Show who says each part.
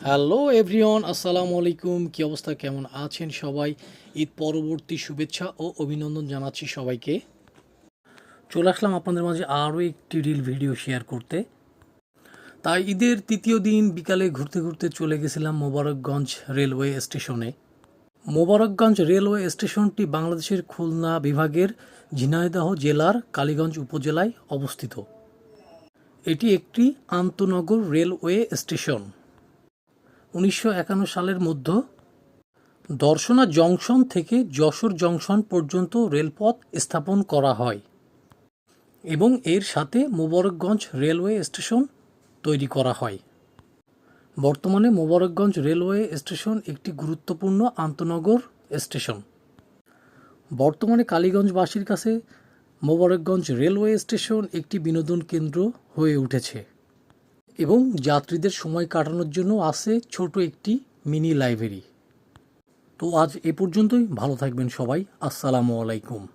Speaker 1: Hello everyone, আসসালামু আলাইকুম। কী অবস্থা, কেমন আছেন সবাই? ঈদ পরবর্তী শুভেচ্ছা ও অভিনন্দন জানাচ্ছি সবাইকে। চলে আসলাম আপনাদের মাঝে আরও একটি রিল ভিডিও শেয়ার করতে। তাই ঈদের তৃতীয় দিন বিকালে ঘুরতে ঘুরতে চলে গেছিলাম মোবারকগঞ্জ রেলওয়ে স্টেশনে। মোবারকগঞ্জ রেলওয়ে স্টেশনটি বাংলাদেশের খুলনা বিভাগের ঝিনাইদহ জেলার কালীগঞ্জ উপজেলায় অবস্থিত। এটি একটি আন্তনগর রেলওয়ে স্টেশন। 1951 সালের মধ্যে দর্শনা জংশন থেকে যশোর জংশন পর্যন্ত রেলপথ স্থাপন করা হয় এবং এর সাথে মোবারকগঞ্জ রেলওয়ে স্টেশন তৈরি করা হয়। বর্তমানে মোবারকগঞ্জ রেলওয়ে স্টেশন একটি গুরুত্বপূর্ণ আন্তনগর স্টেশন। বর্তমানে কালীগঞ্জবাসীর কাছে মোবারকগঞ্জ রেলওয়ে স্টেশন একটি বিনোদন কেন্দ্র হয়ে উঠেছে এবং যাত্রীদের সময় কাটানোর জন্য আছে ছোট একটি মিনি লাইব্রেরি। তো আজ এ পর্যন্তই। ভালো থাকবেন সবাই। আসসালামু আলাইকুম।